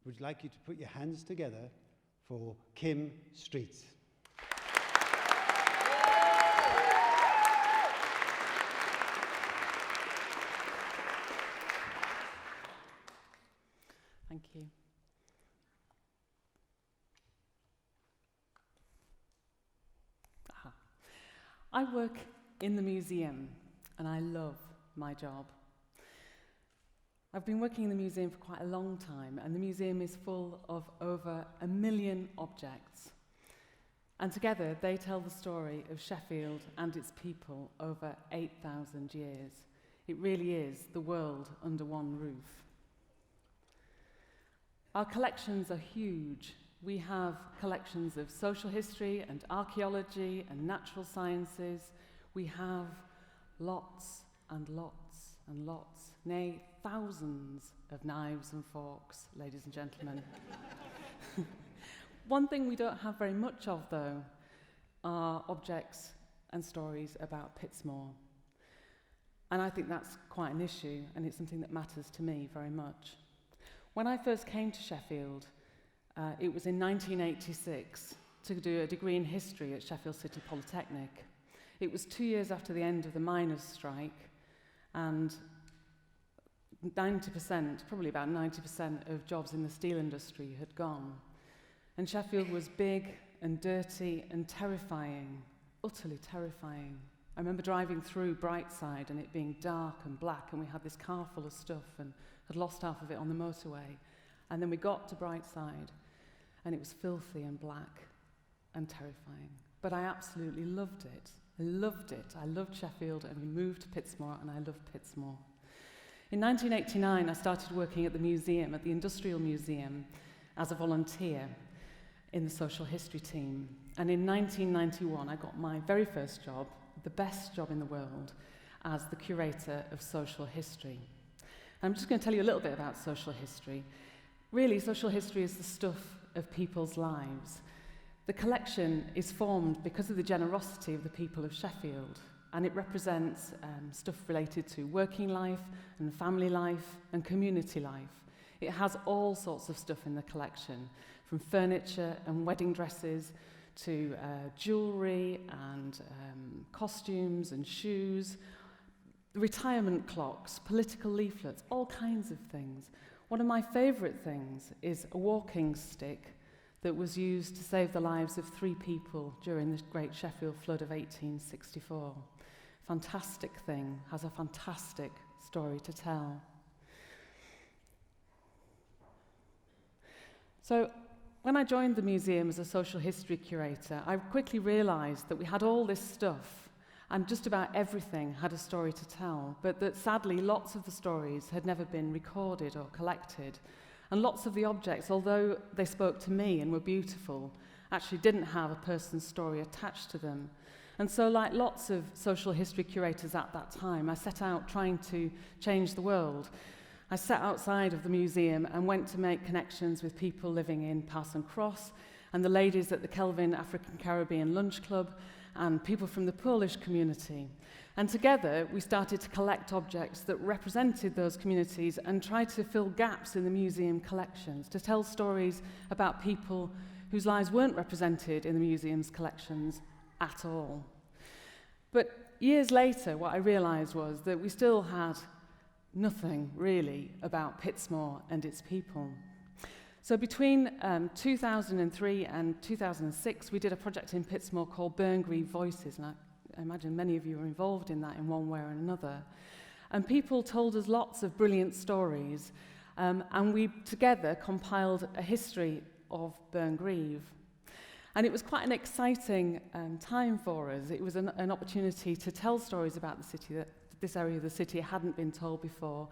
would like you to put your hands together for Kim Streets. Thank you. I work in the museum, and I love my job. I've been working in the museum for quite a long time, and the museum is full of over 1 million objects. And together, they tell the story of Sheffield and its people over 8,000 years. It really is the world under one roof. Our collections are huge. We have collections of social history and archaeology and natural sciences. We have lots and lots and lots, nay, thousands of knives and forks, ladies and gentlemen. One thing we don't have very much of, though, are objects and stories about Pitsmoor. And I think that's quite an issue, and it's something that matters to me very much. When I first came to Sheffield, it was in 1986 to do a degree in history at Sheffield City Polytechnic. It was 2 years after the end of the miners' strike, and 90%, probably about 90% of jobs in the steel industry had gone. And Sheffield was big and dirty and terrifying, utterly terrifying. I remember driving through Brightside and it being dark and black, and we had this car full of stuff and had lost half of it on the motorway. And then we got to Brightside and it was filthy and black and terrifying. But I absolutely loved it. I loved it. I loved Sheffield, and we moved to Pitsmoor, and I loved Pitsmoor. In 1989, I started working at the museum, at the Industrial Museum, as a volunteer in the social history team. And in 1991, I got my very first job, the best job in the world, as the curator of social history. I'm just going to tell you a little bit about social history. Really, social history is the stuff of people's lives. The collection is formed because of the generosity of the people of Sheffield, and it represents stuff related to working life and family life and community life. It has all sorts of stuff in the collection, from furniture and wedding dresses to jewellery and costumes and shoes, retirement clocks, political leaflets, all kinds of things. One of my favourite things is a walking stick that was used to save the lives of 3 people during the Great Sheffield Flood of 1864. Fantastic thing, has a fantastic story to tell. So, when I joined the museum as a social history curator, I quickly realised that we had all this stuff, and just about everything had a story to tell, but that sadly lots of the stories had never been recorded or collected. And lots of the objects, although they spoke to me and were beautiful, actually didn't have a person's story attached to them. And so, like lots of social history curators at that time, I set out trying to change the world. I sat outside of the museum and went to make connections with people living in Parson Cross, and the ladies at the Kelvin African Caribbean Lunch Club, and people from the Polish community. And together we started to collect objects that represented those communities and tried to fill gaps in the museum collections, to tell stories about people whose lives weren't represented in the museum's collections at all. But years later, what I realised was that we still had nothing really about Pitsmoor and its people. So between 2003 and 2006, we did a project in Pitsmoor called Burngreave Voices, and I imagine many of you were involved in that in one way or another. And people told us lots of brilliant stories, and we together compiled a history of Burngreave. And it was quite an exciting time for us. It was an opportunity to tell stories about the city, that this area of the city hadn't been told before,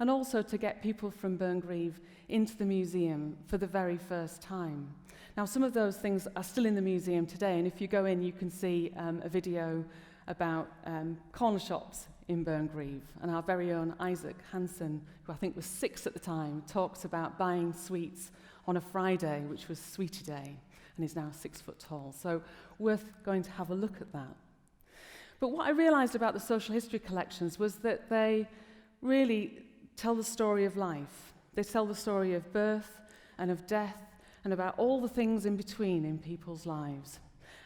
and also to get people from Burngreave into the museum for the very first time. Now, some of those things are still in the museum today, and if you go in, you can see a video about corner shops in Burngreave, and our very own Isaac Hansen, who I think was 6 at the time, talks about buying sweets on a Friday, which was Sweetie Day, and is now 6 foot tall. So worth going to have a look at that. But what I realised about the social history collections was that they really tell the story of life. They tell the story of birth and of death and about all the things in between in people's lives.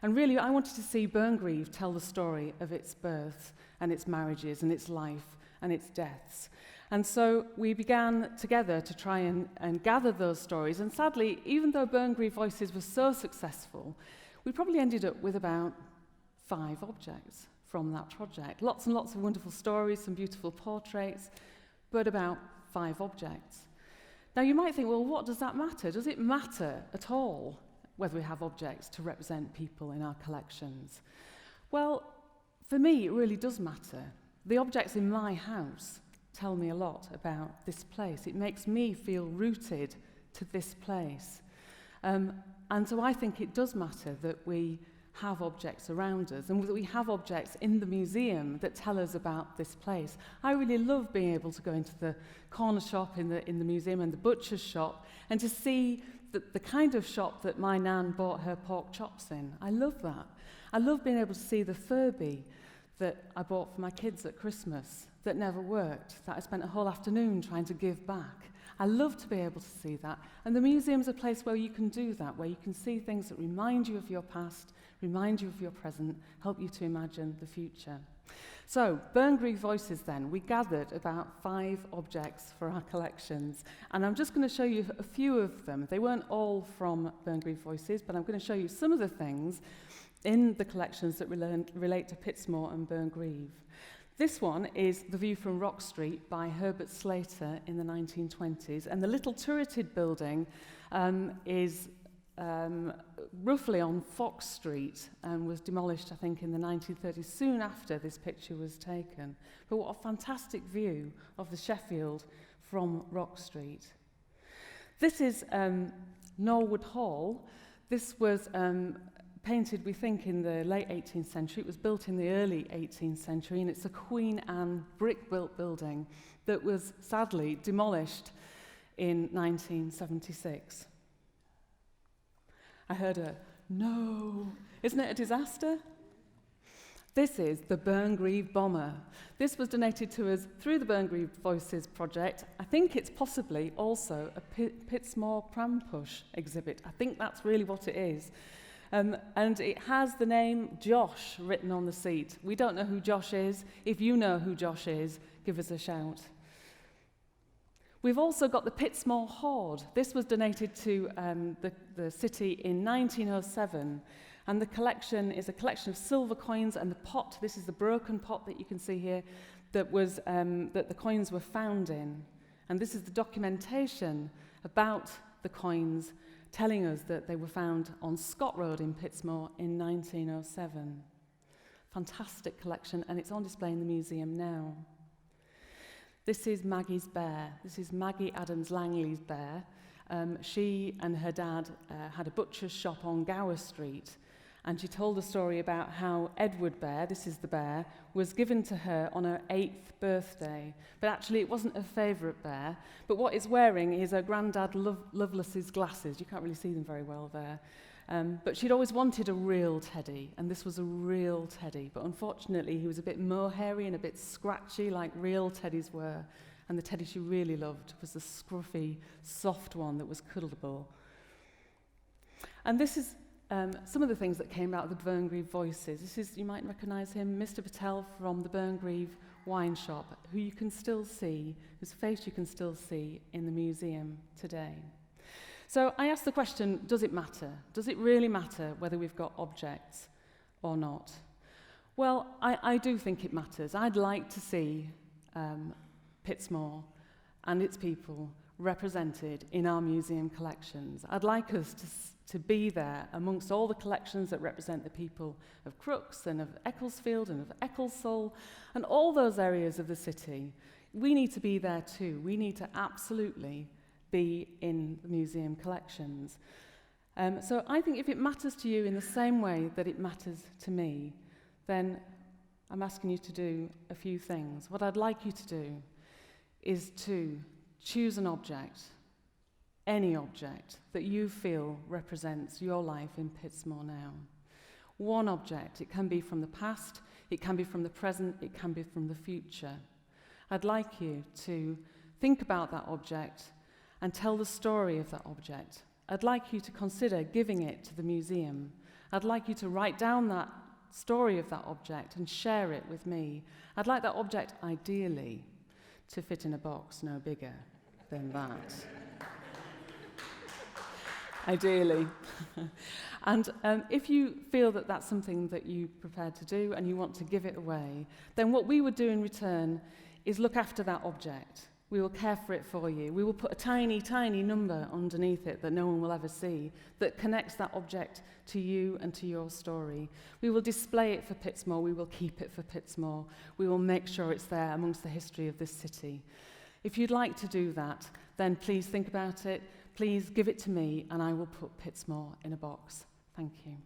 And really, I wanted to see Burngreave tell the story of its births and its marriages and its life and its deaths. And so we began together to try and gather those stories. And sadly, even though Burngreave Voices was so successful, we probably ended up with about 5 objects from that project. Lots and lots of wonderful stories, some beautiful portraits, but about 5 objects. Now you might think, well, what does that matter? Does it matter at all whether we have objects to represent people in our collections? Well, for me, it really does matter. The objects in my house tell me a lot about this place. It makes me feel rooted to this place. And so I think it does matter that we have objects around us and that we have objects in the museum that tell us about this place. I really love being able to go into the corner shop in the museum and the butcher's shop and to see the kind of shop that my nan bought her pork chops in. I love that. I love being able to see the Furby that I bought for my kids at Christmas that never worked, that I spent a whole afternoon trying to give back. I love to be able to see that. And the museum's a place where you can do that, where you can see things that remind you of your past, remind you of your present, help you to imagine the future. So, Burngreave Voices then, we gathered about 5 objects for our collections, and I'm just going to show you a few of them. They weren't all from Burngreave Voices, but I'm going to show you some of the things in the collections that relate to Pitsmoor and Burngreave. This one is The View from Rock Street by Herbert Slater in the 1920s, and the little turreted building is roughly on Fox Street and was demolished, I think, in the 1930s, soon after this picture was taken. But what a fantastic view of the Sheffield from Rock Street. This is Norwood Hall. This was painted, we think, in the late 18th century. It was built in the early 18th century, and it's a Queen Anne brick-built building that was sadly demolished in 1976. I heard a no. Isn't it a disaster? This is the Burngreave Bomber. This was donated to us through the Burngreave Voices project. I think it's possibly also a Pitsmoor pram push exhibit. I think that's really what it is. And it has the name Josh written on the seat. We don't know who Josh is. If you know who Josh is, give us a shout. We've also got the Pitsmoor Hoard. This was donated to the city in 1907. And the collection is a collection of silver coins and the pot. This is the broken pot that you can see here that the coins were found in. And this is the documentation about the coins telling us that they were found on Scott Road in Pitsmoor in 1907. Fantastic collection, and it's on display in the museum now. This is Maggie's bear. This is Maggie Adams Langley's bear. She and her dad had a butcher's shop on Gower Street, and she told a story about how Edward Bear, this is the bear, was given to her on her 8th birthday. But actually it wasn't her favourite bear, but what it's wearing is her granddad Lovelace's glasses. You can't really see them very well there. But she'd always wanted a real teddy, and this was a real teddy. But unfortunately he was a bit mohairy and a bit scratchy like real teddies were, and the teddy she really loved was the scruffy, soft one that was cuddleable. And this is some of the things that came out of the Burngreave Voices. This is, you might recognise him, Mr. Patel from the Burngreave wine shop, who you can still see, whose face you can still see in the museum today. So I asked the question, does it matter? Does it really matter whether we've got objects or not? Well, I do think it matters. I'd like to see Pitsmoor and its people represented in our museum collections. I'd like us to be there amongst all the collections that represent the people of Crooks and of Ecclesfield and of Ecclesall and all those areas of the city. We need to be there too. We need to absolutely be in the museum collections. So I think if it matters to you in the same way that it matters to me, then I'm asking you to do a few things. What I'd like you to do is to choose an object, any object that you feel represents your life in Pitsmoor now. One object. It can be from the past, it can be from the present, it can be from the future. I'd like you to think about that object and tell the story of that object. I'd like you to consider giving it to the museum. I'd like you to write down that story of that object and share it with me. I'd like that object, ideally, to fit in a box no bigger than that. Ideally. And if you feel that that's something that you're prepared to do and you want to give it away, then what we would do in return is look after that object. We will care for it for you. We will put a tiny, tiny number underneath it that no one will ever see that connects that object to you and to your story. We will display it for Pittsmore. We will keep it for Pittsmore. We will make sure it's there amongst the history of this city. If you'd like to do that, then please think about it. Please give it to me, and I will put Pittsmore in a box. Thank you.